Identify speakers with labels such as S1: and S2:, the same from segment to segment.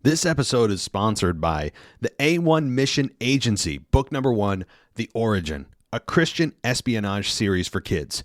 S1: This episode is sponsored by the A1 Mission Agency, book number 1, The Origin, a Christian espionage series for kids.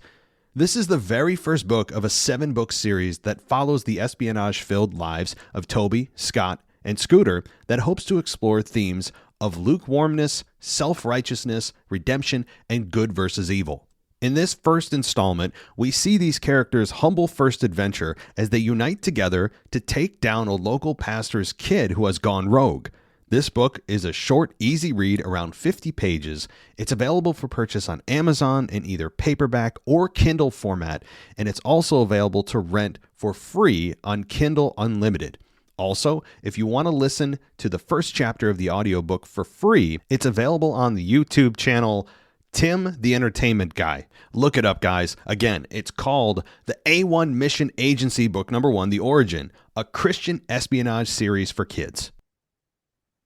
S1: This is the very first book of a 7-book series that follows the espionage-filled lives of Toby, Scott, and Scooter that hopes to explore themes of lukewarmness, self-righteousness, redemption, and good versus evil. In this first installment, we see these characters' humble first adventure as they unite together to take down a local pastor's kid who has gone rogue. This book is a short, easy read, around 50 pages. It's available for purchase on Amazon in either paperback or Kindle format, and it's also available to rent for free on Kindle Unlimited. Also, if you want to listen to the first chapter of the audiobook for free, it's available on the YouTube channel Tim the Entertainment Guy. Look it up, guys. Again, it's called the A1 Mission Agency, book number 1, The Origin, a Christian espionage series for kids.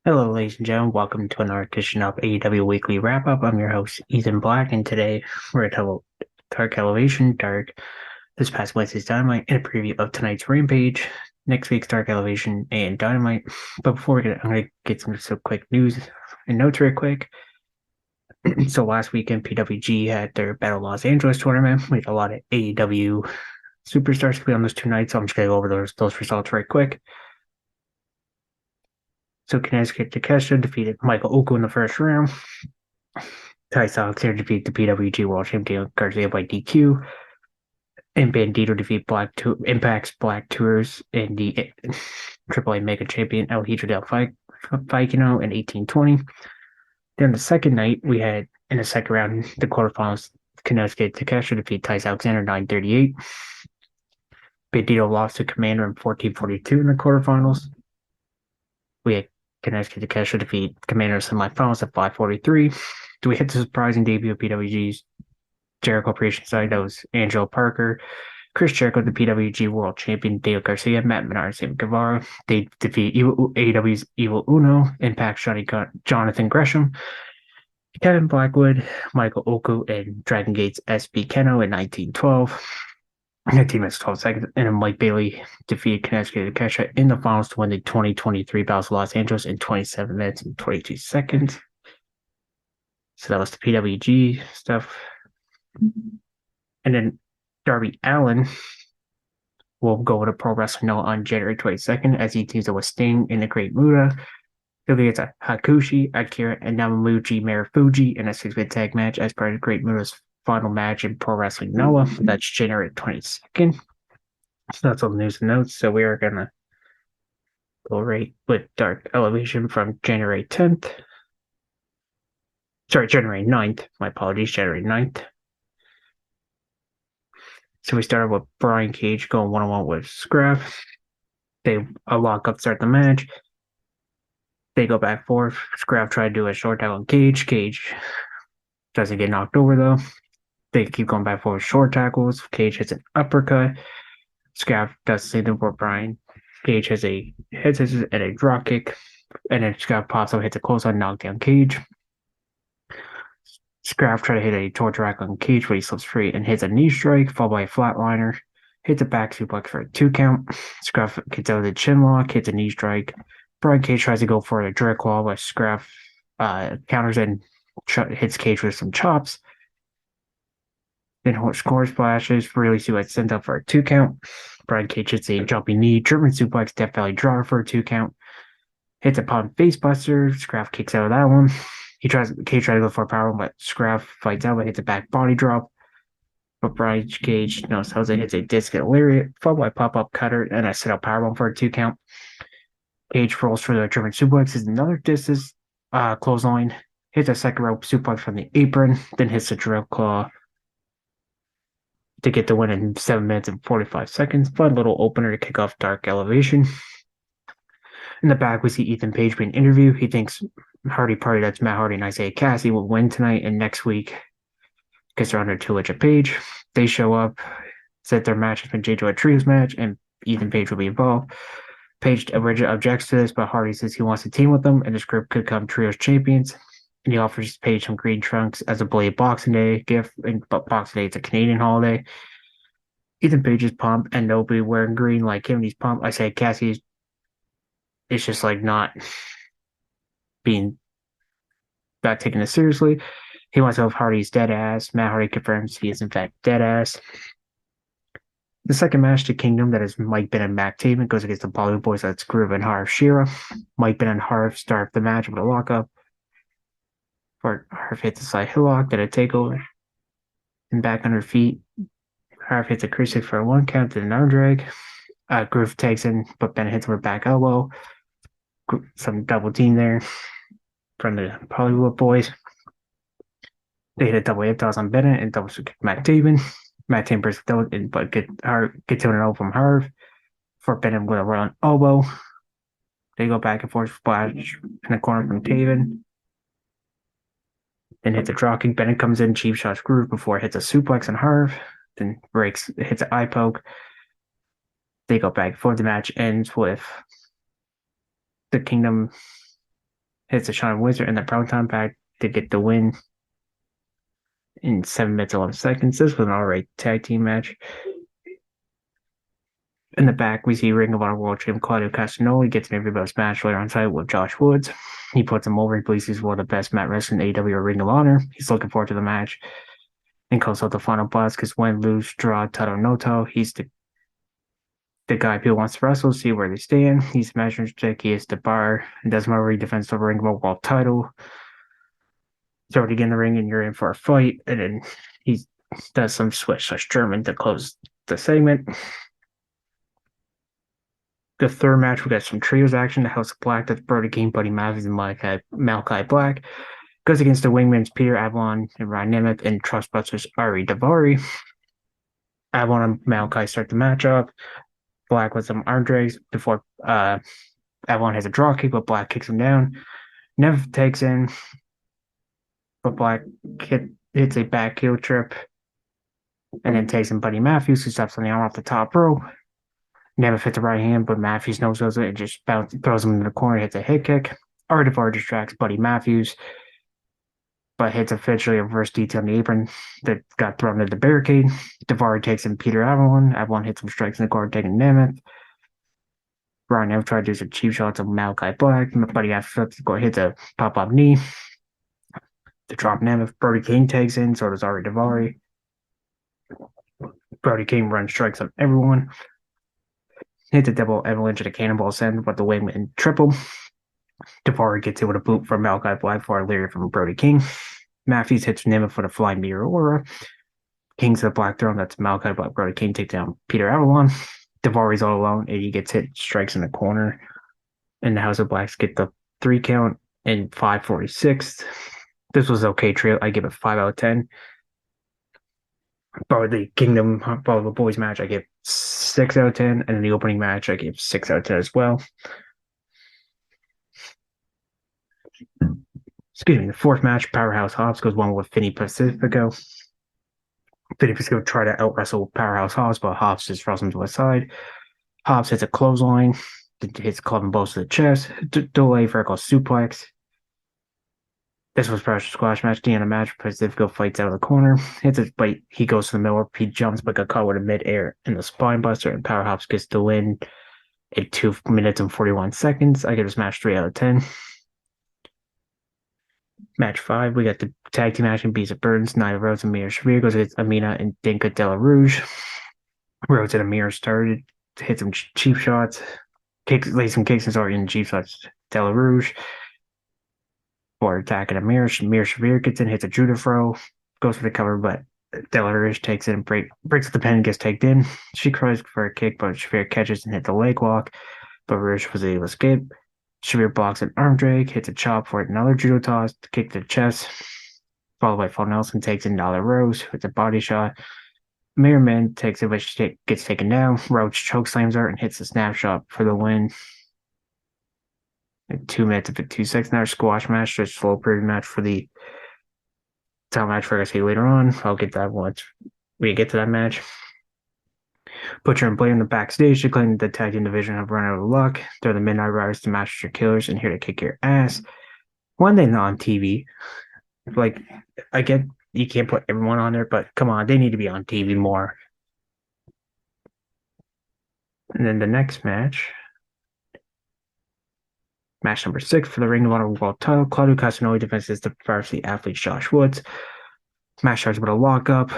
S2: Hello, ladies and gentlemen. Welcome to another edition of AEW Weekly Wrap-Up. I'm your host, Ethan Black, and today we're at Dark Elevation, this past Wednesday's Dynamite, and a preview of tonight's Rampage, next week's Dark Elevation, and Dynamite. But before we I'm going to get some quick news and notes real quick. So last weekend, PWG had their Battle Los Angeles tournament. We had a lot of AEW superstars to play on those 2 nights, so I'm just going to go over those results right quick. So Kensuke Takeshita defeated Michael Oko in the first round. Tyson Alexander defeated the PWG World Champion Garcia by DQ. And Bandito defeat Impact's Black Tours in the AAA Mega Champion El Hijo del Vicino in 1820. Then the second night, we had, in the second round, the quarterfinals, Kensuke Takeshita defeat Tyson Alexander 9:38. Bandito lost to Commander in 14:42 in the quarterfinals. We had Kensuke Takeshita defeat Commander in semifinals at 5:43. Do we hit the surprising debut of PWG's Jericho Creation side? That was Angelo Parker. Chris Jericho, the PWG World Champion, Dale Garcia, Matt Menard, Sam Guevara. They defeat AEW's Evil Uno, Impact's Jonathan Gresham, Kevin Blackwood, Michael Oko, and Dragon Gate's SB Keno in 1912. 19 minutes, 12 seconds, and then Mike Bailey defeated Kensuke Takeshita in the finals to win the 2023 Battles of Los Angeles in 27 minutes and 22 seconds. So that was the PWG stuff. And then Darby Allin will go with a Pro Wrestling Note on January 22nd as he teams up with Sting in the Great Muta. He'll be against Hakushi, Akira, and Namamuji Marufuji in a 6-man tag match as part of Great Muta's final match in Pro Wrestling Noah. That's January 22nd. So that's all the news and notes. So we are going to go right with Dark Elevation from January 10th. Sorry, January 9th. My apologies, January 9th. So we started with Brian Cage going one-on-one with Scrap. They lock up, start the match. They go back forth. Scrap tried to do a short tackle on Cage. Cage doesn't get knocked over, though. They keep going back forward, short tackles. Cage hits an uppercut. Scrap does the same thing for Brian. Cage has a head scissors and a drop kick. And then Scrap pops up, hits a close-on knockdown Cage. Scrap tries to hit a torch rack on Cage, but he slips free and hits a knee strike, followed by a flatliner. Hits a back suplex for a 2 count. Scrap gets out of the chin lock, hits a knee strike. Brian Cage tries to go for a direct claw, but Scrap counters and hits Cage with some chops. Then score splashes, really see sent up for a 2 count. Brian Cage hits a jumping knee, German suplex, Death Valley draw for a 2 count. Hits a pump face buster. Scrap kicks out of that one. Cage tries to go for a powerbomb, but Scrap fights out, but hits a back body drop. But Brian Cage sells it, hits a disc and lariat, followed by pop-up cutter, and a set-up powerbomb for a 2 count. Cage rolls for the German suplex, hits another distance clothesline, hits a second rope suplex from the apron, then hits a drill claw to get the win in 7 minutes and 45 seconds. Fun little opener to kick off Dark Elevation. In the back, we see Ethan Page being interviewed. He thinks Hardy Party, that's Matt Hardy and Isaiah Cassidy, will win tonight and next week because they're under tutelage of Page. They show up, said their match has been changed to a trios match, and Ethan Page will be involved. Page originally objects to this, but Hardy says he wants to team with them, and this group could become trios champions. And he offers Page some green trunks as a Blade Boxing Day gift, but Boxing Day is a Canadian holiday. Ethan Page is pumped, and nobody wearing green like him. He's pumped. Isaiah Cassidy's it's just like not taking it seriously. He wants to have Hardy's dead ass. Matt Hardy confirms he is in fact dead ass. The second match, the Kingdom, that is Mike Bennett and Matt Taven, goes against the Bollywood Boys. That's Groove and Harv Shearer. Mike Bennett and Harv start the match with a lockup. Harv hits a side hillock, then a takeover, and back on her feet. Harv hits a crucifix for a 1 count, then an arm drag. Groove takes in, but Bennett hits him with back elbow. Some double team there from the Bollywood Boys. They hit a double hip toss on Bennett and double kick Matt Taven. Matt Taven breaks the double, but gets an elbow from Harv. For Bennett with a run elbow. They go back and forth splash in the corner from Taven. Then hits a dropkick. Bennett comes in, cheap shots Groove before it hits a suplex on Harv. Then hits an eye poke. They go back and forth. The match ends with the Kingdom hits a Shawn Wizard and the Proton Pack to get the win in 7 minutes 11 seconds. This was an alright tag team match. In the back, we see Ring of Honor World Champion Claudio Castagnoli gets an everybody's match later on site with Josh Woods. He puts him over. He believes he's one of the best mat wrestlers in AEW or Ring of Honor. He's looking forward to the match and calls out the final boss because win, lose, draw, title, no. He's the guy people wants to wrestle, see where they stand. He's measuring stick. He is the bar. And doesn't matter where he defends the Ring of Honor World title. He's already in the ring and you're in for a fight. And then he does some switch German to close the segment. The third match, we got some trios action. The House of Black, that's Brody King, Buddy Matthews, and Malachi Black. Goes against the Wingmans, Peter Avalon and Ryan Nemeth, and Trustbusters, Ari Daivari. Avalon and Malachi start the match up. Black with some arm drags before Avalon has a draw kick, but Black kicks him down. Nemeth takes in, but Black hits a back heel trip and then takes in Buddy Matthews, who steps on the arm off the top rope. Nemeth hits the right hand, but Matthews knows it and just throws him in the corner, hits a hit kick. Ari Daivari distracts Buddy Matthews, but hits officially a reverse DT on the apron that got thrown into the barricade. Daivari takes in Peter Avalon. Avalon hits some strikes in the corner, taking Nemeth. Ryan Nemeth tried to do some cheap shots of Malachi Black. Buddy hits a pop-up knee to drop Nemeth. Brody King takes in, so does Ari Daivari. Brody King runs strikes on everyone. Hits a double avalanche and a cannonball send, but the Wingman triple. Daivari gets hit with a boot from Malachi Black for a lariat from Brody King. Matthews hits Nemeth for the flying mirror aura. King's the Black Throne. That's Malachi Black. Brody King takes down Peter Avalon. Daivari's all alone, and he gets hit, strikes in the corner. And the House of Blacks get the 3 count in 5:46. This was okay trio. I give it 5 out of 10. For the Kingdom for the boys match, I give 6 out of 10, and in the opening match, I give 6 out of 10 as well. Excuse me. The fourth match, Powerhouse Hobbs goes one with Vinny Pacifico. Vinny Pacifico tried to out wrestle Powerhouse Hobbs, but Hobbs just throws him to the side. Hobbs hits a clothesline, hits club and blows to the chest, delay vertical suplex. This was Pressure Squash match. The end of the match, Pacifico fights out of the corner, hits it, but he goes to the middle. He jumps, but got caught with a mid-air in the spine buster, and Powerhouse gets the win in 2 minutes and 41 seconds. I give this match 3 out of 10. Match 5, we got the tag team action. Beats of Burns, Nia Rose, and Mira Shavir goes against Amina and Dinka Della Rouge. Rose and Amira started, hit some cheap shots, laid some kicks and started in cheap shots. Della Rouge for attacking Amir. Mira Shavir gets in, hits a Judah throw, goes for the cover, but Della Rouge takes it and breaks the pin and gets tagged in. She cries for a kick, but Shavir catches and hits a leg lock, but Rouge was able to escape. Shavir blocks an arm drag, hits a chop for another judo toss to kick to the chest, followed by Phil Nelson takes in Nyla Rose with a body shot. Merriman takes it, but she gets taken down. Roach chokeslams her and hits the snapshot for the win. 2 minutes and 52 seconds. Now squash match, just slow period match for the title match for us later on. I'll get that once we get to that match. Butcher and Blair in the backstage declaring the tag team division have run out of luck. They're the Midnight Riders, the Master Killers, and here to kick your ass. When they're not on TV, like, I get you can't put everyone on there, but come on, they need to be on TV more. And then the next match, Match number 6 for the Ring of Honor World title. Claudio Castagnoli defends the varsity athlete Josh Woods. Match starts with a lockup.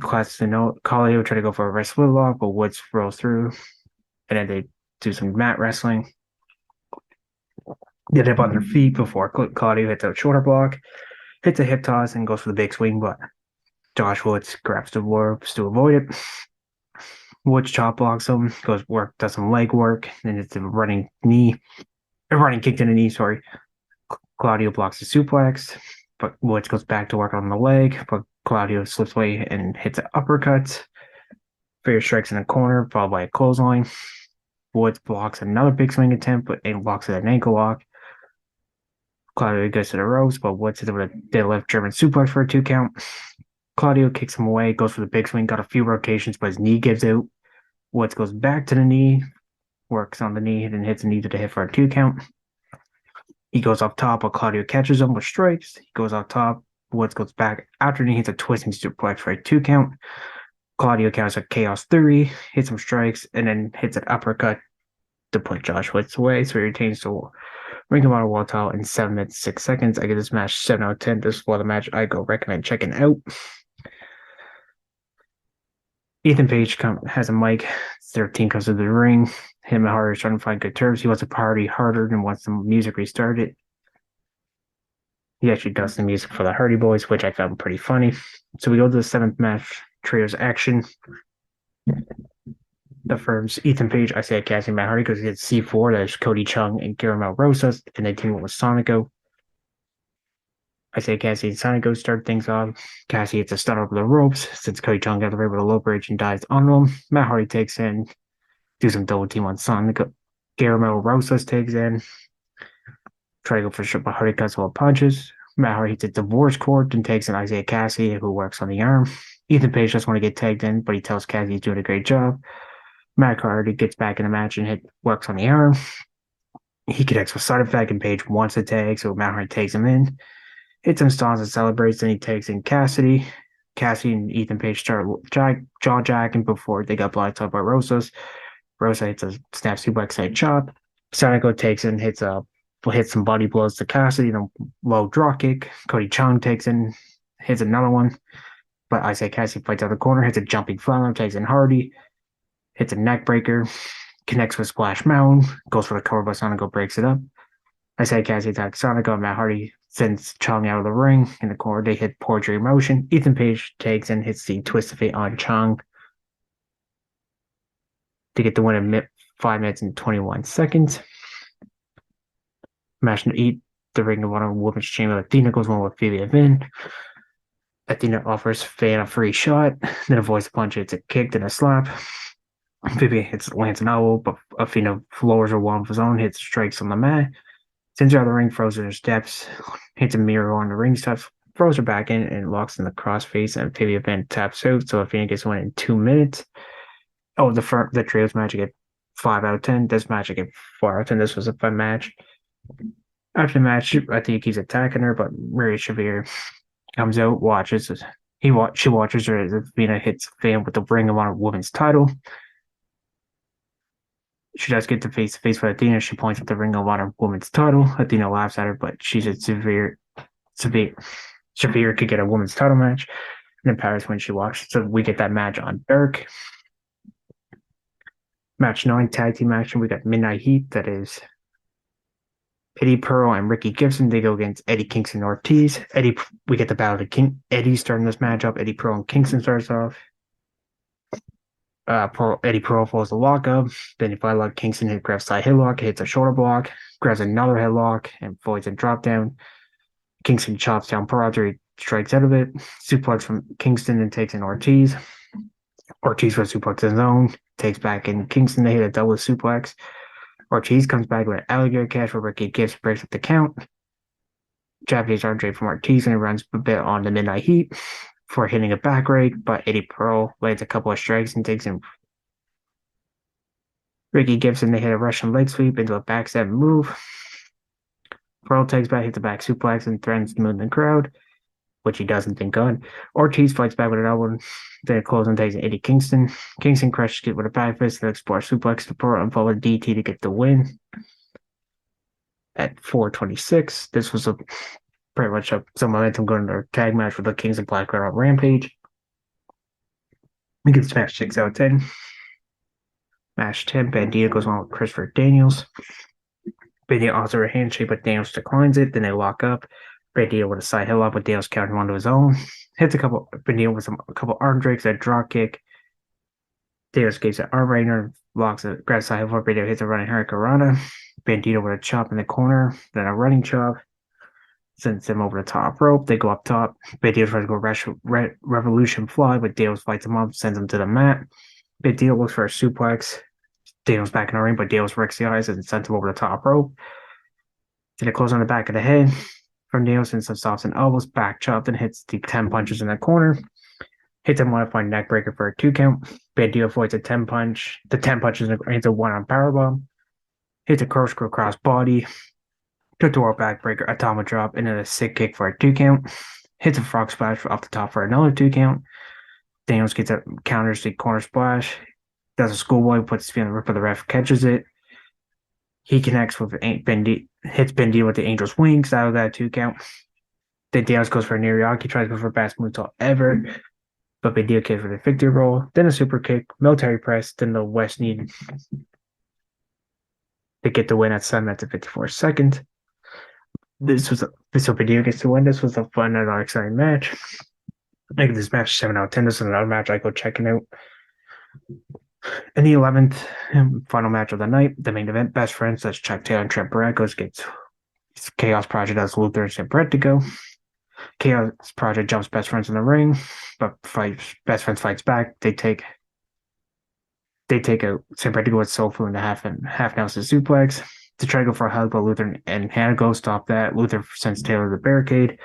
S2: Claudio try to go for a wrist split lock, but Woods rolls through. And then they do some mat wrestling. Get up on their feet before Claudio hits a shoulder block, hits a hip toss, and goes for the big swing, but Josh Woods grabs the ropes to avoid it. Woods chop blocks him, does some leg work, and it's a running kick to the knee, sorry. Claudio blocks the suplex, but Woods goes back to work on the leg, but Claudio slips away and hits an uppercut. Fair strikes in the corner, followed by a clothesline. Woods blocks another big swing attempt, but it blocks an ankle lock. Claudio goes to the ropes, but Woods hits it with a deadlift German suplex for a 2 count. Claudio kicks him away, goes for the big swing, got a few rotations, but his knee gives out. Woods goes back to the knee, works on the knee, and then hits the knee to the hip for a 2 count. He goes up top, but Claudio catches him with strikes. He goes up top. Woods goes back after he hits a twisting suplex for a 2 count. Claudio counters a Chaos Theory, hits some strikes, and then hits an uppercut to put Josh Woods away. So he retains the Ring of Honor World title in 7 minutes 6 seconds. I give this match 7 out of 10. This is one of the match I recommend checking out. Ethan Page has a mic. Their team comes to the ring. Him and Hardy are trying to find good terms. He wants to party harder and wants the music restarted. He actually does the music for the Hardy Boys, which I found pretty funny. So we go to the 7th match, Trios Action. The firm's Ethan Page, Isaiah Cassidy, Matt Hardy, because he gets C4. That is Cody Chung and Guillermo Rosas, and they team up with Sonico. Isaiah Cassidy and Sonico start things off. Cassidy hits a stun over the ropes since Cody Chung got the ring with a low bridge and dives on him. Matt Hardy takes in, do some double team on Sonico. Guillermo Rosas takes in, try to go for shot, but Hardy cuts all punches. Matt Hardy hits a divorce court and takes in Isaiah Cassidy, who works on the arm. Ethan Page just want to get tagged in, but he tells Cassidy he's doing a great job. Matt Hardy gets back in the match and works on the arm. He connects with side effect, and Page wants to tag, so Matt Hardy takes him in. Hits him, stalls, and celebrates, then he takes in Cassidy. Cassidy and Ethan Page start jaw-jacking before they got blindsided by Rosas. Rosa hits a snap suplex side chop. Sonico takes in, hits some body blows to Cassidy, then low drop kick. Cody Chung takes in, hits another one. But Isaiah Cassidy fights out the corner, hits a jumping flatline, takes in Hardy. Hits a neck breaker, connects with Splash Mountain, goes for the cover, but Sonico breaks it up. Isaiah Cassidy attacks Sonico, and Matt Hardy sends Chung out of the ring. In the corner, they hit Poetry in Motion. Ethan Page takes and hits the Twist of Fate on Chung to get the win in 5 minutes and 21 seconds. Match to eat the Ring of Honor Women's Chamber. Athena goes one with Phoebe Vin. Athena offers Fan a free shot, then avoids a punch, hits a kick, then a slap. Phoebe lands an elbow, but Athena lowers her one of his own, hits strikes on the mat. Sends her out of the ring, throws her steps, hits a mirror on the ring steps, throws her back in, and locks in the crossface, and Phoebe Van taps out, so Athena gets one in 2 minutes. Oh, the trios match, I get 5 out of 10. This match, I get 4 out of 10. This was a fun match. After the match, I think he's attacking her, but Maria Shavir comes out, watches. She watches her as Athena hits Fan with the Ring of Honor Women's title. She does get to face-to-face with Athena. She points at the Ring of Honor Women's title. Athena laughs at her, but she said Shavir could get a women's title match. And then Paris when she walks. So we get that match on Berk. Match 9, tag team action. We got Midnight Heat. That is Eddie Pearl and Ricky Gibson. They go against Eddie Kingston Ortiz. We get the battle of Eddie starting this matchup. Eddie Pearl and Kingston starts off. Eddie Pearl falls the lockup. Then if I like Kingston, he grabs side headlock, hits a shoulder block, grabs another headlock, and avoids a drop down. Kingston chops down Pearl after he strikes out of it. Suplex from Kingston and takes in Ortiz. Ortiz was suplex his own, takes back in Kingston. They hit a double suplex. Ortiz comes back with an alligator catch where Ricky Gibson breaks up the count. Japanese RJ from Ortiz and he runs a bit on the Midnight Heat for hitting a back rake, but Eddie Pearl lands a couple of strikes and takes in Ricky Gibson. They hit a Russian leg sweep into a backstab move. Pearl takes back, hits a back suplex, and threatens to move in the crowd, which he doesn't think on. Ortiz fights back with an elbow, then closes and takes in Eddie Kingston. Kingston crushes it with a back fist, then explores suplex to Pearl and follows DT to get the win. at 426. This was pretty much some momentum going into their tag match with the Kings of Black on Rampage. We get match 6 out of 10. Match 10, Bandito goes on with Christopher Daniels. Bandito offers a handshake, but Daniels declines it. Then they lock up. Bandito with a side headlock, but Daniels counter him onto his own. Hits Bandito with a couple arm drakes, a drop kick. Daniels gives an arm wrangler, blocks it, grabs side headlock. Bandito hits a running hurricanrana. Bandito with a chop in the corner, then a running chop. Sends him over the top rope. They go up top. Bandito tries to go Revolution Fly, but Daniels fights him up, sends him to the mat. Bandito looks for a suplex. Daniels back in the ring, but Daniels wrecks the eyes and sends him over the top rope. Then it closes on the back of the head from Daniels and some softs and elbows, back chop, and hits the 10 punches in the corner. Hits a modified neck breaker for a 2 count. Bandito avoids a 10 punch. The 10 punches into 1 on powerbomb. Hits a corkscrew cross body. Totoro backbreaker, atomic drop, and then a sick kick for a 2 count. Hits a frog splash off the top for another 2 count. Daniels gets a counters the corner splash. Does a schoolboy, puts his feet on the rip, but the ref catches it. He connects with Bandito, hits Bandito with the Angel's Wings out of that 2 count. Then Daniels goes for a Nariaki, tries to go for best moonsault ever, but Bandito kicks for the victory roll. Then a super kick, military press, then the West knee to get the win at 7 minutes and 54 seconds. This Bandito gets to win. This was a fun and exciting match. I give this match 7 out of 10. This is another match I go checking out. In the 11th final match of the night, the main event, Best Friends, that's Chuck Taylor and Trent Barrett's gets Chaos Project as Luther and Sampretico. Chaos Project jumps Best Friends in the ring, but Best Friends fights back. They take a Sampretico with Soul Food and a half Nelson suplex to try to go for a hug, but Luther and Hanago stop that. Luther sends Taylor to the barricade.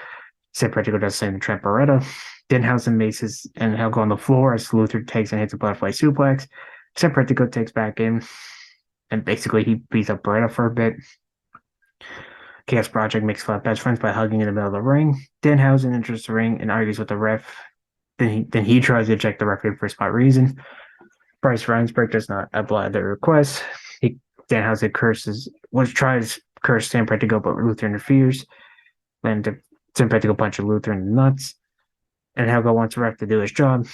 S2: Sampretico does the same to Trent Barretta. Denhausen makes his and Hanago on the floor as Luther takes and hits a butterfly suplex. Sampretico takes back in, and basically he beats up Barretta for a bit. Chaos Project makes fun of Best Friends by hugging in the middle of the ring. Denhausen enters the ring and argues with the ref. Then he tries to eject the referee for spot reason. Bryce Reinsberg does not oblige the request. Danhausen tries to curse Sampretico, but Luther interferes. Then Sampretico punches Luther in the nuts. And Helga wants the ref to do his job.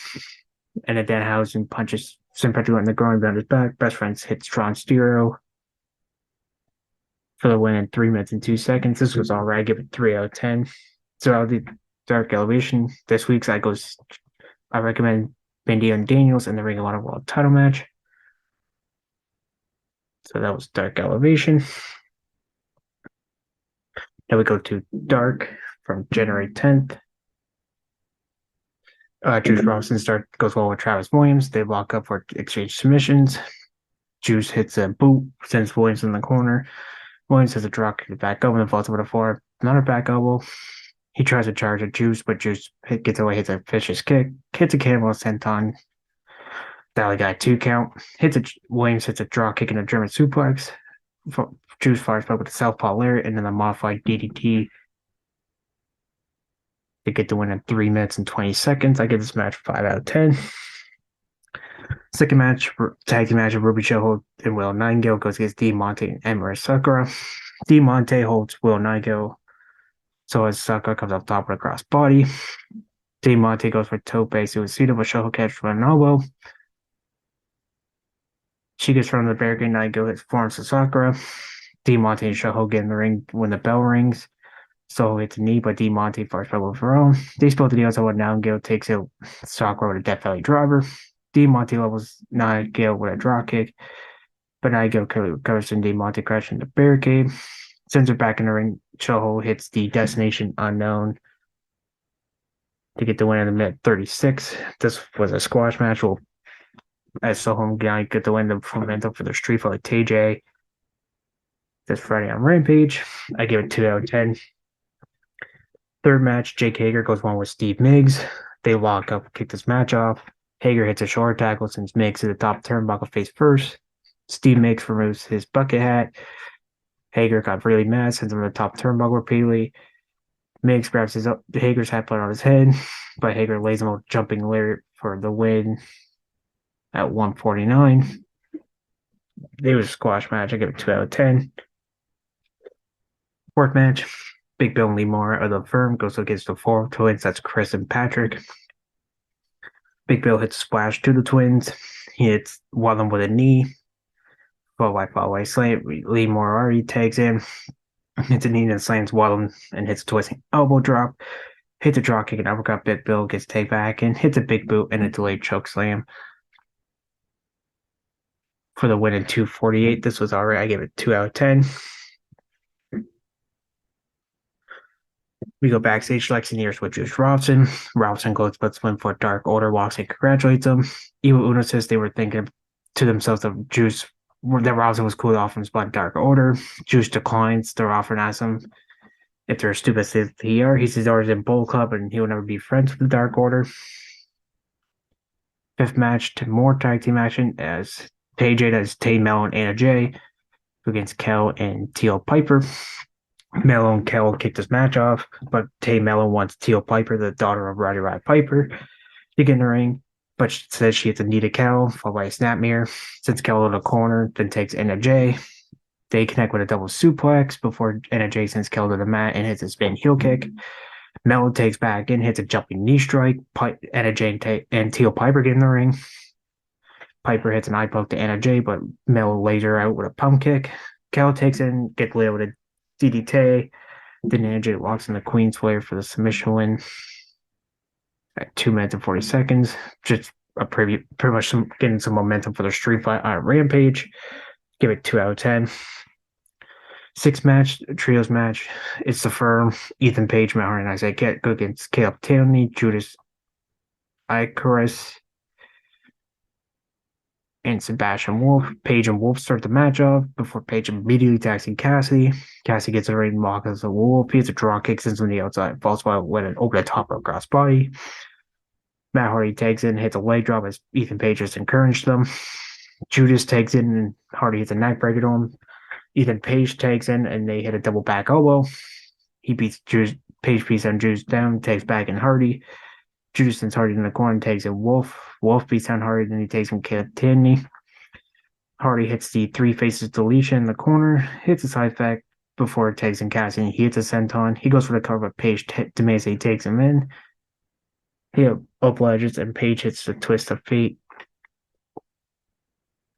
S2: And then Danhausen punches Sampretico in the groin behind his back. Best Friends hits Tron Stereo for the win in 3 minutes and 2 seconds. This was all right. I give it 3 out of 10. So I'll do Dark Elevation. This week's I recommend Bandito and Daniels in the Ring of Honor World title match. So that was Dark Elevation. Now we go to Dark from January 10th. Juice Robinson goes well with Travis Williams. They lock up for exchange submissions. Juice hits a boot, sends Williams in the corner. Williams has a drop kick to back up and then falls over the floor. Another back elbow. He tries to charge at Juice, but Juice gets away, hits a vicious kick, hits a cannonball senton. That got a 2 count. Williams hits a draw kick and a German suplex. Juice fires back with a southpaw lariat and then a modified DDT to get the win in 3 minutes and 20 seconds. I give this match 5 out of 10. Second match, tag team match of Ruby Soho and Will Nightingale goes against D Monte and Emira Sakura. D Monte holds Will Nightingale, so as Sakura comes up top with a cross body. D Monte goes for Tope Suicida, but Soho catches for an elbow. She gets from the barricade. Nightingale hits forms to Sakura. D Monte and Soho get in the ring when the bell rings. Soho hits a knee, but D Monte fires back with her own. They split the deal, so Nightingale takes out Sakura with a Death Valley driver. D Monte levels Nightingale with a drop kick, but Nightingale recovers and D Monte crashes into the barricade. Sends her back in the ring. Soho hits the Destination Unknown to get the win in the minute 36. This was a squash match. As Soho and Guy get the win, the momentum for their street fight with TJ this Friday on Rampage. I give it 2 out of 10. Third match, Jake Hager goes one with Steve Miggs. They lock up, kick this match off. Hager hits a short tackle, sends Miggs to the top turnbuckle face first. Steve Miggs removes his bucket hat. Hager got really mad, sends him to the top turnbuckle repeatedly. Miggs grabs Hager's hat, put it on his head, but Hager lays him a jumping lariat for the win at 149. It was a squash match. I give it 2 out of 10. Fourth match, Big Bill and Lee Moore of the Firm goes against the four twins. That's Chris and Patrick. Big Bill hits splash to the twins. He hits one of them with a knee. Fall away slam. Lee Moore already tags in. Hits a knee and slams Waddle and hits a twisting elbow drop. Hits a draw kick and uppercut. Big Bill gets taken back and hits a big boot and a delayed choke slam for the win in 248. This was alright. I gave it 2 out of 10. We go backstage. Lexi nears with Juice Robinson. Robinson goes but swim for Dark Order, walks and congratulates him. Evil Uno says they were thinking to themselves of Juice that Robinson was cool off from spot Dark Order. Juice declines. They're offering as him if they're stupid as he are. He says he's always in Bull Club and he will never be friends with the Dark Order. Fifth match to more tag team action as Paige as Tay Mello and Anna Jay against Kel and Teal Piper. Mello and Kel kicked this match off, but Tay Mello wants Teal Piper, the daughter of Roddy Piper, to get in the ring, but she says she hits Anita Kel, followed by a snap mirror, sends Kel in the corner, then takes Anna Jay. They connect with a double suplex before Anna Jay sends Kel to the mat and hits a spin heel kick. Mello takes back in, hits a jumping knee strike. Anna Jay and Teal Piper get in the ring. Piper hits an eye poke to Anna Jay, but Mello lays her out with a pump kick. Kel takes in, gets laid with a DDT. Then Anna Jay walks in the Queen's Flare for the submission win at 2 minutes and 40 seconds. Just a preview, pretty much getting some momentum for the street fight on Rampage. Give it 2 out of 10. Sixth match, trios match. It's the Firm, Ethan Page, Matt Hardy, and Isaiah Get go against Caleb Tanley, Judas Icarus, and Sebastian Wolf. Page and Wolf start the match off before Page immediately attacking Cassidy. Cassidy gets a ring, walk as a Wolf. He hits a draw kick, sends him to the outside, falls by with an over the top of cross body. Matt Hardy tags in, hits a leg drop as Ethan Page just encouraged them. Judas tags in and Hardy hits a neck breaker to him. Ethan Page tags in and they hit a double back elbow. He beats Judas. Page beats on Judas down, takes back in Hardy. Judas sends Hardy in the corner, takes in Wolf. Wolf beats down Hardy, then he takes him Caleb Tanley. Hardy hits the three faces deletion in the corner, hits a side fact before it takes in Cassidy. He hits a senton. He goes for the cover, but Page demands he takes him in. He obliges and Page hits the twist of fate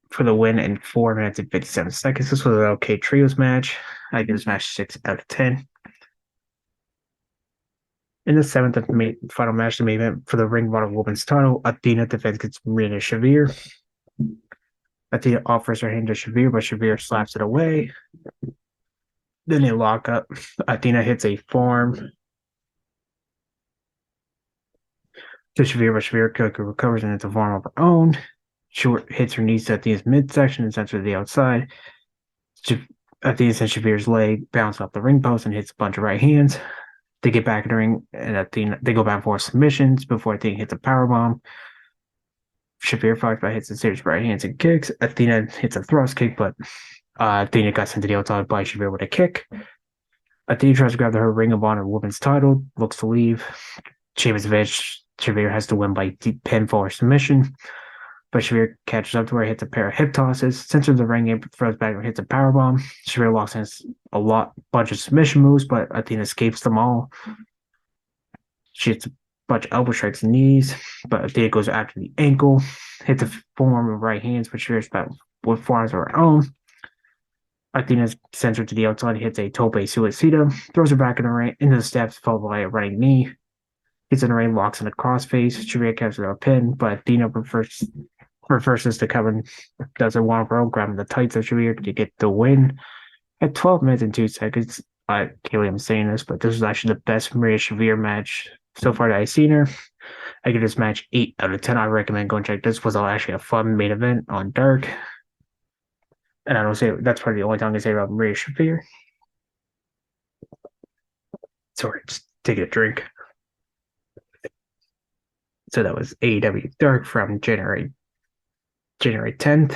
S2: for the win in 4 minutes and 57 seconds. This was an okay trios match. I give this match 6 out of 10. In the seventh and final match, the main event for the Ring of Honor Women's title, Athena defends against Marina Shafir. Athena offers her hand to Shafir, but Shafir slaps it away. Then they lock up. Athena hits a forearm to Shafir, but Shafir quickly recovers and hits a forearm of her own. Short hits her knees to Athena's midsection and sends her to the outside. Athena sends Shavir's leg, bounces off the ring post, and hits a bunch of right hands. They get back in the ring, and Athena they go back for submissions before Athena hits a powerbomb. Shafir fights by hits a series of right hands and kicks. Athena hits a thrust kick, but Athena got sent to the outside by Shafir with a kick. Athena tries to grab her Ring of Honor Women's title, looks to leave. Sheamus advantage. Shafir has to win by pinfall or submission. But Shafir catches up to her, hits a pair of hip tosses, sends her to the ring, and throws back and hits a powerbomb. Shafir locks in a bunch of submission moves, but Athena escapes them all. She hits a bunch of elbow strikes and knees, but Athena goes after the ankle, hits a forearm with right hands, but Shafir's back with forearms of her own. Athena sends her to the outside, hits a tope suicida, throws her back in the ring, into the steps, followed by a running knee. Hits in the ring, locks in a crossface. Shafir catches her a pin, but Athena reverses the cover and does a one row, grabbing the tights of Shafir to get the win. At 12 minutes and 2 seconds, I can't believe I'm saying this, but this is actually the best Maria Shafir match so far that I've seen her. I give this match 8 out of 10. I recommend going check. This was actually a fun main event on Dark. And I don't say that's probably the only time I say about Maria Shafir. Sorry, just taking a drink. So that was AEW Dark from January 10th.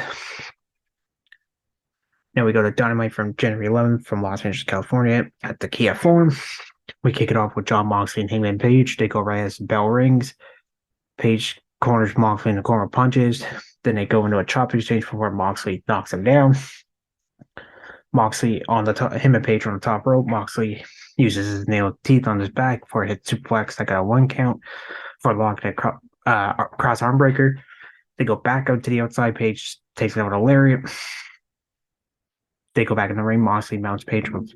S2: Now we go to Dynamite from January 11th from Los Angeles, California at the Kia Forum. We kick it off with Jon Moxley and Hangman Page. They go right as the bell rings. Page corners Moxley in the corner punches. Then they go into a chop exchange before Moxley knocks him down. Moxley on the top, him and Page on the top rope. Moxley uses his nailed teeth on his back before he hits suplex that got a 1 count for locking a cross arm breaker. They go back out to the outside. Page takes it out with a lariat. They go back in the ring. Moxley mounts Page with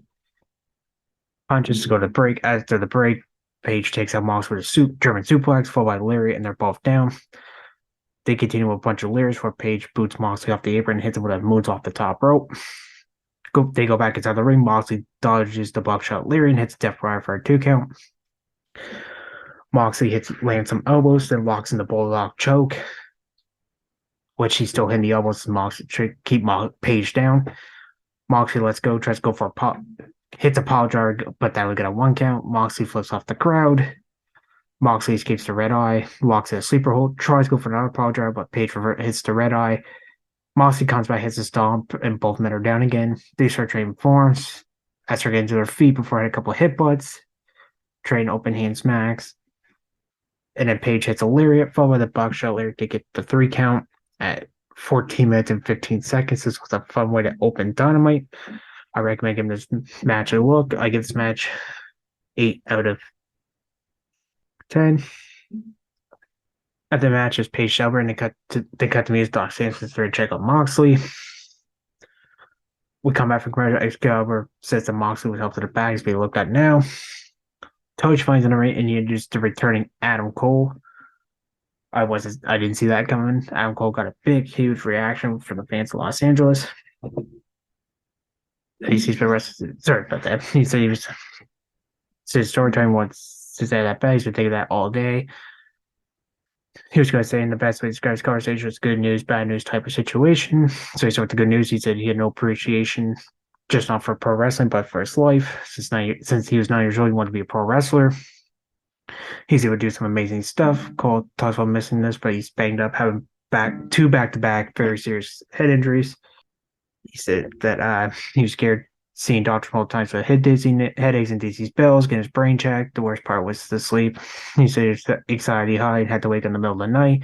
S2: punches to go to the break. After the break, Page takes out Moxley with a German suplex, followed by lariat, and they're both down. They continue with a bunch of lariats where Page boots Moxley off the apron and hits him with a moves off the top rope. They go back inside the ring. Moxley dodges the buckshot lariat and hits Death Rider for a 2 count. Moxley lands some elbows, then locks in the bulldog choke, which he's still hitting the elbows. Moxley to keep Page down. Moxley lets go, tries to go for a pop, hits a pile driver, but that would get a 1 count. Moxley flips off the crowd. Moxley escapes the red eye, locks in a sleeper hold, tries to go for another pile driver, but Page hits the red eye. Moxley comes back, hits a stomp, and both men are down again. They start trading forms. As they're getting to their feet before I had a couple of hit butts. Trading open hand smacks. And then Page hits a lariat, followed by the buckshot lariat to get the 3 count at 14 minutes and 15 seconds. This was a fun way to open Dynamite. I recommend giving this match a look. I give this match 8 out of 10. At the match is Paige Shelburne. They cut to me as Doc Samson's to check out Moxley. We come back from commercial. Excalibur says that Moxley was helped to the back as being looked at now. Tosh finds in the ring and he introduced the returning Adam Cole. I didn't see that coming. Adam Cole got a big, huge reaction from the fans of Los Angeles. He's been wrestling. Sorry about that. He said he was. His storytelling wants to say that bad. He's been thinking that all day. He was going to say in the best way to describe his conversation was good news, bad news type of situation. So he started with the good news. He said he had no appreciation, just not for pro wrestling, but for his life. Since he was 9 years old, he wanted to be a pro wrestler. He's able to do some amazing stuff. Cole talks about missing this, but he's banged up, having two back-to-back very serious head injuries. He said that he was scared seeing Dr. multiple times with headaches and dizzy spells, getting his brain checked. The worst part was the sleep. He said he was anxiety high and had to wake in the middle of the night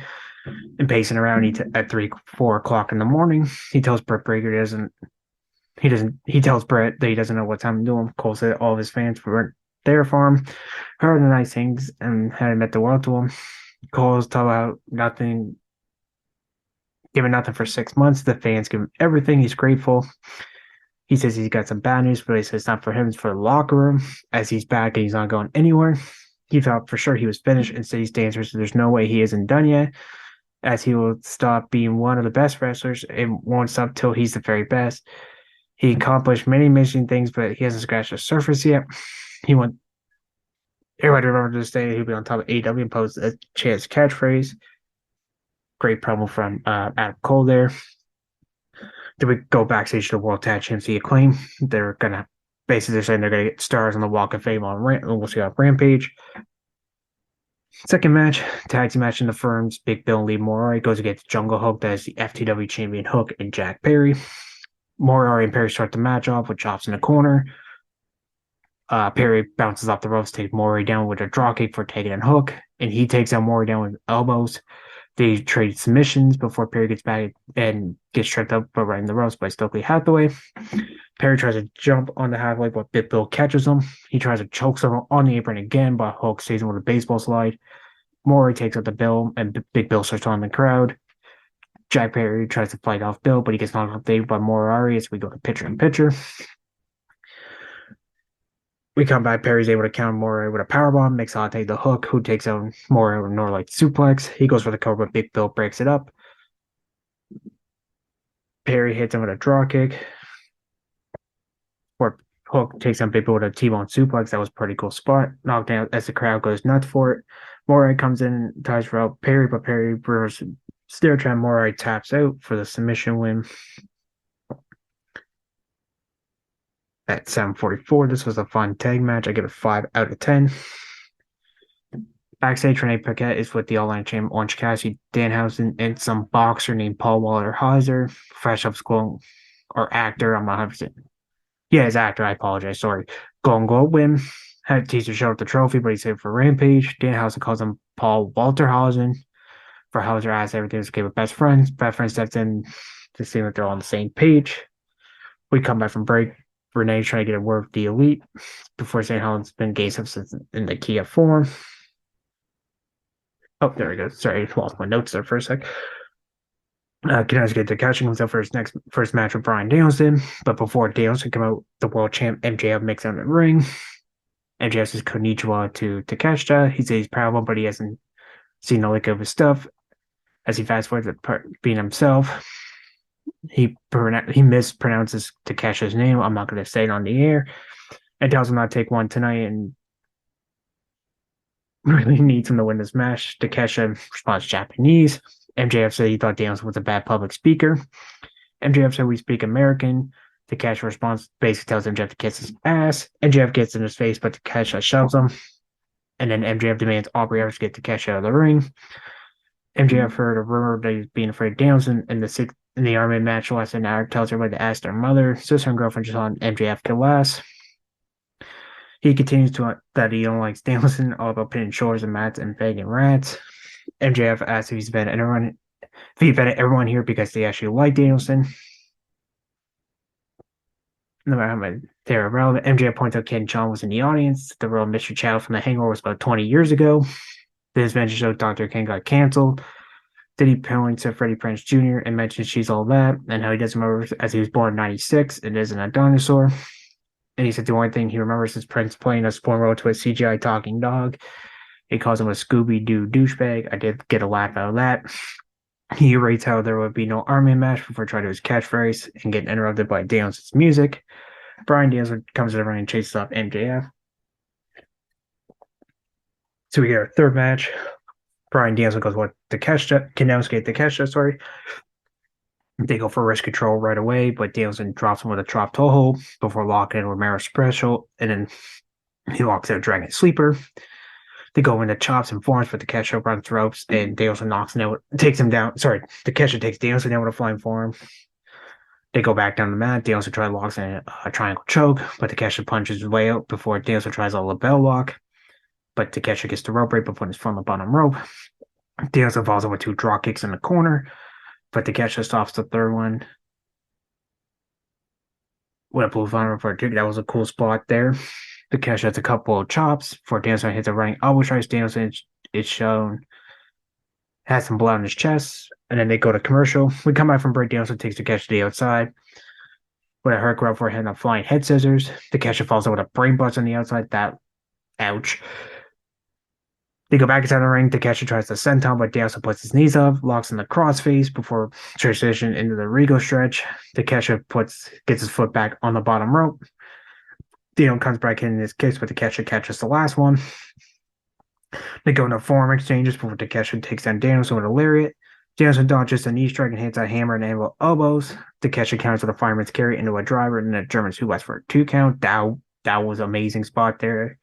S2: and pacing around at 3-4 o'clock in the morning. He tells Britt Baker he tells Britt that he doesn't know what time to do him. Cole said all of his fans weren't there for him, heard the nice things, and hadn't meant the world to him. Cole's talking about giving nothing for 6 months. The fans give him everything. He's grateful. He says he's got some bad news, but he says it's not for him, it's for the locker room, as he's back and he's not going anywhere. He thought for sure he was finished and said he's dangerous, so there's no way he isn't done yet, as he will stop being one of the best wrestlers and won't stop till he's the very best. He accomplished many amazing things, but he hasn't scratched the surface yet. Everybody remember this day he'll be on top of AEW and post a chance catchphrase. Great promo from Adam Cole there. Then we go backstage to the World Tag Champs Acclaim. They're gonna basically saying they're gonna get stars on the Walk of Fame we'll see on Rampage. Second match, tag team match in the firms. Big Bill and Lee Moriarty goes against Jungle Hook, that is the FTW champion Hook and Jack Perry. Moriarty and Perry start the match off with chops in the corner. Perry bounces off the ropes, takes Moriarty down with a dropkick for taking in Hook, and he takes out Moriarty down with elbows. They trade submissions before Perry gets back and gets tripped up by running the ropes by Stokely Hathaway. Perry tries to jump on the Hathaway, but Big Bill catches him. He tries to choke someone on the apron again, but Hook stays him with a baseball slide. Moriarty takes out the Bill, and Big Bill starts on the crowd. Jack Perry tries to fight off Bill, but he gets knocked off the by Moriarty as we go to pitcher. We come back. Perry's able to counter Moriarty with a powerbomb, makes Hot take the Hook, who takes out Moriarty with a Norlight suplex. He goes for the cover, but Big Bill breaks it up. Perry hits him with a draw kick. Or Hook takes on Big Bill with a T-bone suplex. That was a pretty cool spot. Knocked out as the crowd goes nuts for it. Moriarty comes in and ties for out Perry, but Perry reverses stair trap. Moriarty taps out for the submission win. At 7:44, this was a fun tag match. I give it 5 out of 10. Backstage, Renee Paquette is with the All-Line champ Orange Cassidy, Danhausen, and some boxer named Paul Walter-Heiser, fresh up school, or actor, I'm not 100%. Yeah, his actor, I apologize, sorry. Golden Globe win. Had Teaser show up the trophy, but he saved for Rampage. Danhausen calls him Paul Walter-Hausen. For Hauser asks everything was okay with best friends. Best friend steps in to see that they're all on the same page. We come back from break. Renee trying to get a word with the Elite before St. Helens been gay substance in the Kiev form. Oh, there we go. Sorry, I lost my notes there for a sec. Connecticut Takashi comes out for his first match with Brian Danielson, but before Danielson come out, the world champ MJF makes out in the ring. MJF says konnichiwa to Takeshita. He says he's proud of him, but he hasn't seen no lick of his stuff. As he fast forwards to being himself, he mispronounces Takeshi's name. I'm not going to say it on the air, and tells him not to take one tonight and really needs him to win this match. Takeshi responds Japanese. MJF said he thought Danielson was a bad public speaker. MJF said we speak American. Takeshi responds, basically tells MJF to kiss his ass. MJF gets in his face, but Takeshi shoves him. And then MJF demands Aubrey Edwards get Takeshi out of the ring. MJF heard a rumor that he's being afraid of Danielson in the Army match last an hour, tells everybody to ask their mother, sister, and girlfriend just on MJF to last. He continues to that he don't like Danielson, all about pinning shores and mats and begging rats. MJF asks if he vetted everyone here because they actually like Danielson. No matter how much they're irrelevant. MJF points out Ken Chong was in the audience. The real Mr. Chow from The Hangover was about 20 years ago. This mention showed Dr. Ken got canceled. Then he points to Freddie Prinze Jr. and mentions She's All That and how he doesn't remember as he was born in 96 and isn't a dinosaur. And he said the only thing he remembers is Prince playing a sporting role to a CGI talking dog. He calls him a Scooby-Doo douchebag. I did get a laugh out of that. He rates how there would be no Army match before trying to his catchphrase and getting interrupted by Danielson's music. Brian Danielson comes to the ring and chases off MJF. So we get our third match. Brian Danielson goes with Takeshita, sorry. They go for risk control right away, but Danielson drops him with a drop toe hold before locking in Romero special, and then he locks out Dragon Sleeper. They go into chops and forms, but Takeshita runs ropes, and Danielson takes him down. Sorry, Takeshita takes Danielson down with a flying forearm. They go back down the mat. Danielson tries locks in a triangle choke, but Takeshita punches his way out before Danielson tries a lapel lock. But Takeshita gets the rope break before his foot on the bottom rope. Danielson falls over 2 draw kicks in the corner, but Takeshita stops the third one with a blue thunder for a kick. That was a cool spot there. Takeshita has a couple of chops before Danielson hits a running elbow strike. Danielson is shown has some blood on his chest, and then they go to commercial. We come back from break. Danielson takes Takeshita to the outside with a hurt grab for hitting a flying head scissors. Takeshita falls over with a brain bust on the outside. Ouch. They go back inside the ring. Takeshita tries to senton, but Danielson puts his knees up, locks in the crossface before transition into the Regal stretch. Takeshita gets his foot back on the bottom rope. Daniel comes back in his kicks, but Takeshita catches the last one. They go into forearm exchanges before Takeshita takes down Danielson with a lariat. Danielson dodges a knee strike and hits a hammer and anvil elbows. Takeshita counters with a fireman's carry into a driver and a German suplex for a 2 count. That was an amazing spot there.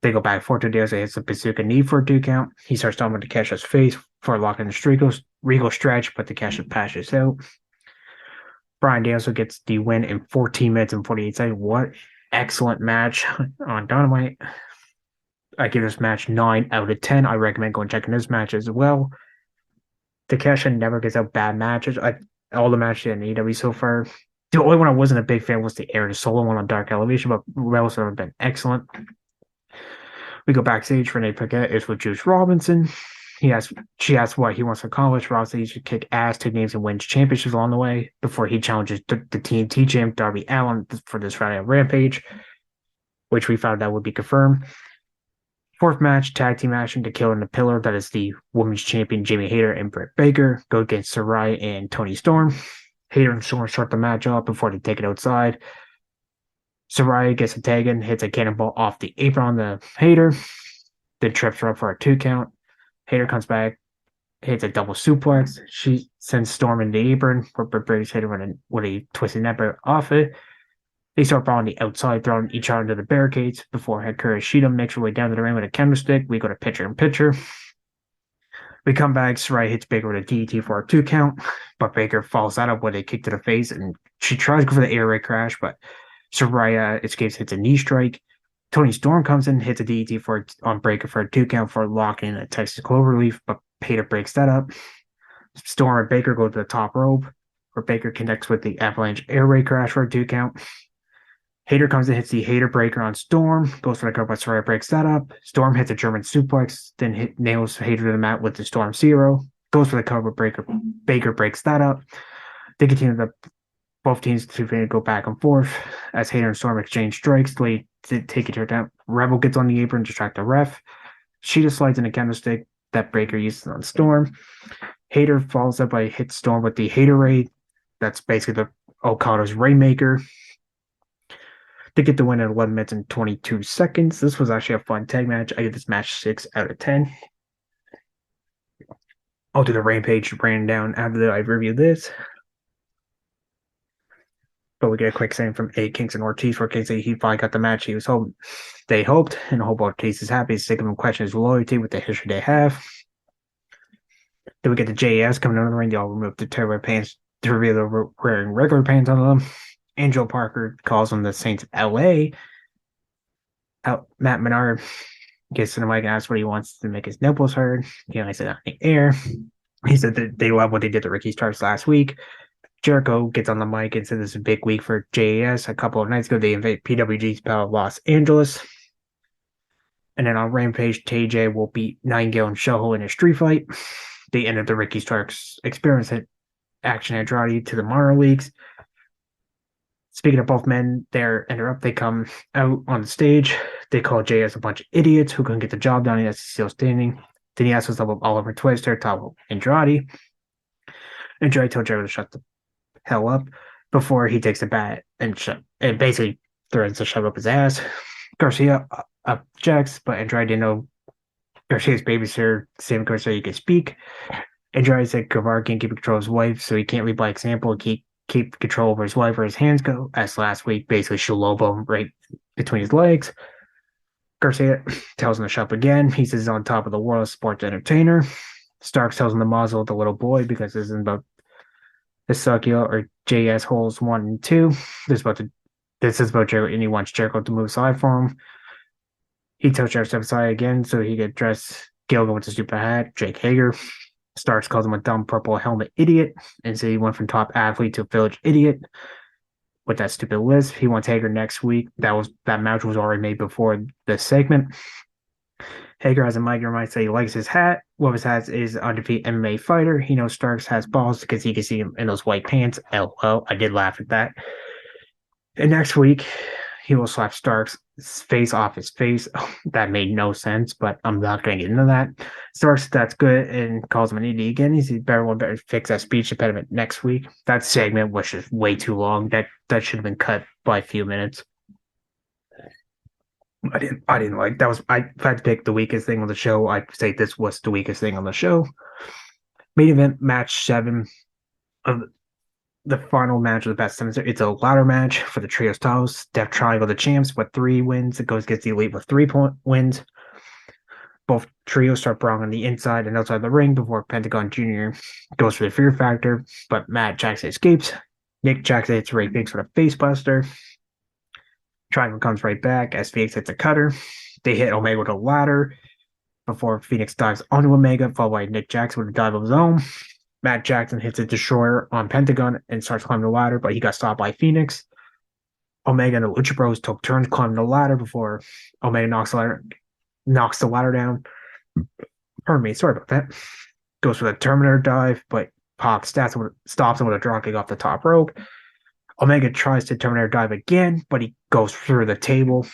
S2: They go back forward to Danielson, hits the bazooka knee for a 2 count. He starts stomping Takeshita's face for locking the Regal stretch, but Takeshita passes out. Brian Danielson gets the win in 14 minutes and 48 seconds. What excellent match on Dynamite. I give this match 9 out of 10. I recommend going checking this match as well. Takeshita never gets out bad matches. All the matches in AEW so far. The only one I wasn't a big fan was the Air to Solo one on Dark Elevation, but most of them have been excellent. We go backstage. Renee Paquette is with Juice Robinson. She asks what he wants to accomplish. Rob says he should kick ass, take names, and win championships along the way before he challenges the TNT champ Darby Allin for this Friday on Rampage, which we found out would be confirmed. Fourth match, tag team action to Kill in the Pillar. That is the women's champion Jamie Hayter and Britt Baker go against Sarai and Toni Storm. Hayter and Storm start the match off before they take it outside. Sarai gets a tag in, hits a cannonball off the apron on the Hayter, then trips her up for a 2 count. Hayter comes back, hits a double suplex. She sends Storm in the apron, where Britt Baker's hit her with a twisted neck off it. They start brawling the outside, throwing each other into the barricades before Hikaru Shida makes her way down to the ring with a kendo stick. We go to picture. We come back. Sarai hits Baker with a DDT for a 2 count, but Baker falls out of with a kick to the face, and she tries to go for the air raid crash, but Sarai escapes, hits a knee strike. Toni Storm comes in, hits a DDT on Baker for a 2 count for locking in a Texas Cloverleaf, but Hayter breaks that up. Storm and Baker go to the top rope. where Baker connects with the Avalanche Air Raid crash for a 2 count. Hater comes and hits the Hater breaker on Storm, goes for the cover, but Soraya breaks that up. Storm hits a German suplex, then nails Hater to the mat with the Storm Zero, goes for the cover breaker. Baker breaks that up. They continue both teams to go back and forth as Hater and Storm exchange strikes. They take each other down. Rebel gets on the apron to distract the ref. She just slides in a candlestick that Baker uses on Storm. Hater follows up by hits Storm with the Hater Raid. That's basically the Okada's Rainmaker. They get the win at 11 minutes and 22 seconds. This was actually a fun tag match. I give this match 6 out of 10. I'll do the Rampage ran down after I review this. But we get a quick saying from A. Kingston Ortiz where Kingston he finally got the match he was hoping. They hoped, and hope Ortiz is happy. He's taking him question his loyalty with the history they have. Then we get the JAS coming out of the ring. They all remove the terrible pants to reveal they're wearing regular pants on them. Angel Parker calls them the Saints of LA. Matt Menard gets to the mic and asks what he wants to make his nipples heard. I said on the air. He said that they love what they did to Ricky Starks last week. Jericho gets on the mic and said this is a big week for JAS. A couple of nights ago, they invade PWG's Battle of Los Angeles. And then on Rampage, TJ will beat Nightingale and Shoho in a street fight. They ended the Ricky Starks experience at Action Andrade to the minor leagues. Speaking of both men, they come out on the stage. They call JS a bunch of idiots who couldn't get the job done. He's still standing. Then he asks what's up with Oliver Twister, top Andrade. Andrade told Jericho to shut the hell up before he takes a bat and basically threatens to shove up his ass. Garcia objects, but Andrade didn't know Garcia's babysitter, Sam Garcia, he could speak. Andrade said Guevara can't keep control of his wife, so he can't lead by example and keep control over his wife where his hands go, as last week basically Shalobo right between his legs. Garcia tells him to shut up again. He says he's on top of the world as sports entertainer. Starks tells him to muzzle the little boy because this isn't about the Sakio or JS holes 1 and 2. This is about Jericho, and he wants Jericho to move aside for him. He tells Jericho to step aside again so he could dress Gilgan with the stupid hat. Jake Hager. Starks calls him a dumb purple helmet idiot and said he went from top athlete to village idiot with that stupid list. He wants Hager next week. That match was already made before the segment. Hager has a mic and might say he likes his hat. One of his hats is undefeated MMA fighter. He knows Starks has balls because he can see him in those white pants. LOL. I did laugh at that. And next week, he will slap Starks' face off his face. Oh, that made no sense, but I'm not going to get into that. Starks, that's good, and calls him an idiot again. He said, better fix that speech impediment next week. That segment was just way too long. That should have been cut by a few minutes. I didn't like that. If I had to pick the weakest thing on the show, I'd say this was the weakest thing on the show. Main event match 7 of the final match of the best 7. It's a ladder match for the trios titles. Death Triangle, the champs with 3 wins. It goes against the Elite with 3 wins. Both trios start brawling on the inside and outside the ring before Pentagon Jr. goes for the Fear Factor, but Matt Jackson escapes. Nick Jackson hits Ray Phoenix with a face buster. Triangle comes right back as Phoenix hits a cutter. They hit Omega with a ladder before Phoenix dives onto Omega, followed by Nick Jackson with a dive of his own. Matt Jackson hits a Destroyer on Pentagon and starts climbing the ladder, but he got stopped by Phoenix. Omega and the Lucha Bros took turns climbing the ladder before Omega knocks the ladder down. Pardon me, sorry about that. Goes for the Terminator dive, but Pac stops him with a dropkick off the top rope. Omega tries to Terminator dive again, but he goes through the table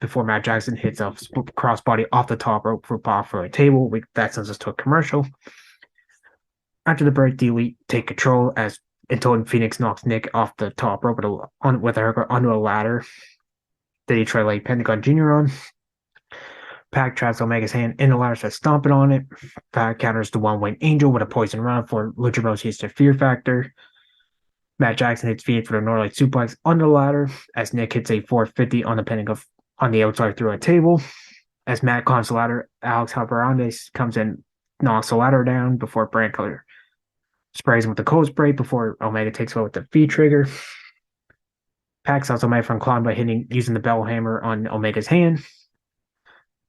S2: before Matt Jackson hits a crossbody off the top rope for Pac for a table. That sends us to a commercial. After the break, the Elite take control until Phoenix knocks Nick off the top rope with her onto a ladder. Then he try to lay Pentagon Jr. on. Pac traps Omega's hand in the ladder, starts stomping on it. Pac counters the one-wing Angel with a poison round for Lucha Bros hits the Fear Factor. Matt Jackson hits Phoenix for the Norlight suplex on the ladder as Nick hits a 450 on the Pentagon on the outside through a table. As Matt climbs the ladder, Alex Haparanes comes in, knocks the ladder down before Brand Color sprays him with the cold spray before Omega takes away with the V-trigger. Pac stops Omega from climb by using the bell hammer on Omega's hand.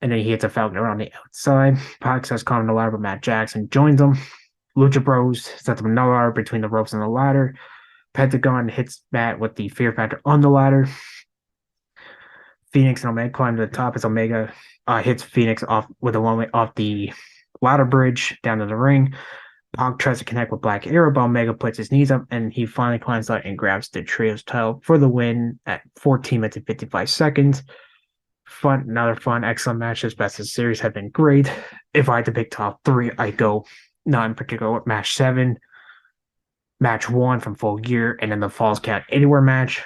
S2: And then he hits a Falcon around the outside. Pac starts climbing the ladder, but Matt Jackson joins them. Lucha Bros sets up another ladder between the ropes and the ladder. Pentagon hits Matt with the Fear Factor on the ladder. Phoenix and Omega climb to the top as Omega hits Phoenix off with a one-way off the ladder bridge down to the ring. Pac tries to connect with Black Arrow, but Omega puts his knees up, and he finally climbs out and grabs the Trios title for the win at 14 minutes and 55 seconds. Another fun, excellent match. This best of the series have been great. If I had to pick top three, I go not in particular with match 7, match 1 from Full Gear, and then the Falls Count Anywhere match.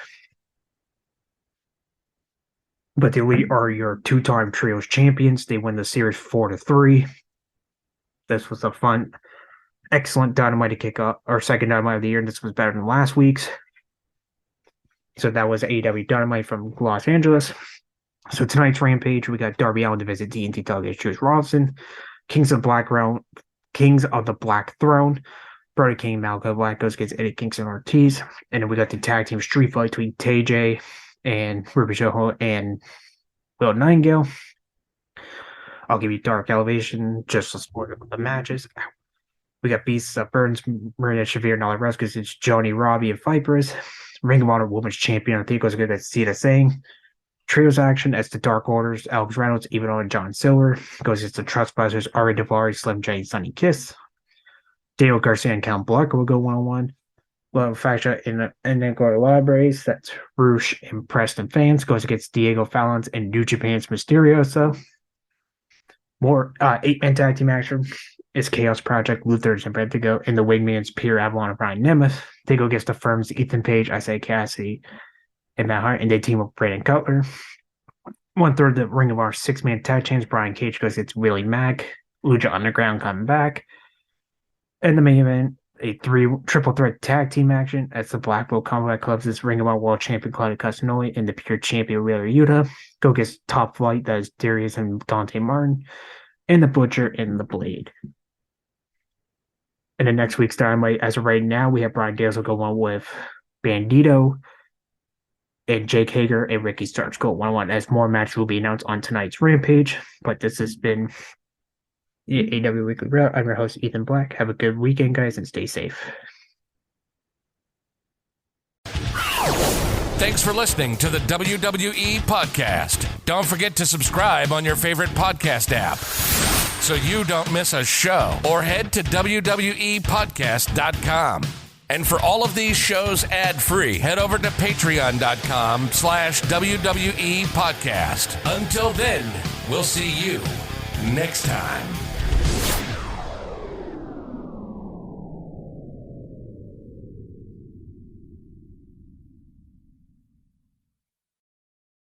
S2: But the Elite are your 2-time Trios champions. They win the series 4-3. This was a fun, excellent Dynamite to kick off, or second Dynamite of the year, and this was better than last week's. So that was AEW Dynamite from Los Angeles. So tonight's Rampage, we got Darby Allin to visit TNT title against Juice Robinson, Kings of the Black Throne, Brody King, Malachi Black goes against Eddie Kingston Ortiz, and then we got the tag team street fight between TJ and Ruby Soho and Will Nightingale. I'll give you Dark Elevation, just to support the matches. We got Beasts of Burns, Marina Shavir, and all the rest because it's Johnny, Robbie, and Vipers. Ring of Honor Women's Champion, I think goes against Cena Singh. Trios action as the Dark Orders, Alex Reynolds, Evil, and John Silver. Goes against the Trustbusters, Ari Daivari, Slim J, Sonny Kiss. Daniel Garcia and Count Blanca will go 1-on-1. Well, Faction and then go to Libraries. That's Roosh and Preston Fans. Goes against Diego Fallon's and New Japan's Mysterioso. More 8-man tag team action is Chaos Project, Luthers, and Vertigo, and the Wingman's Pierre Avalon and Brian Nemeth. They go against the firms Ethan Page, Isaiah Cassidy, and Matt Hart, and they team up Brandon Cutler. 1/3 of the Ring of Honor 6-man tag teams. Brian Cage goes against Willie Mack, Lucha Underground coming back. And the main event, a triple threat tag team action as the Blackpool Combat Clubs' Ring of Honor World Champion Claudio Castagnoli and the Pure Champion Wheeler Yuta go against Top Flight, that is Darius and Dante Martin, and the Butcher and the Blade. And the next week's Dynamite, as of right now, we have Brian Dales will go on with Bandito, and Jake Hager and Ricky Starks go 1-1 as more matches will be announced on tonight's Rampage. But this has been the AW Weekly Route. I'm your host, Ethan Black. Have a good weekend, guys, and stay safe.
S3: Thanks for listening to the WWE Podcast. Don't forget to subscribe on your favorite podcast app so you don't miss a show, or head to WWEpodcast.com. And for all of these shows ad-free, head over to patreon.com/WWE Podcast. Until then, we'll see you next time.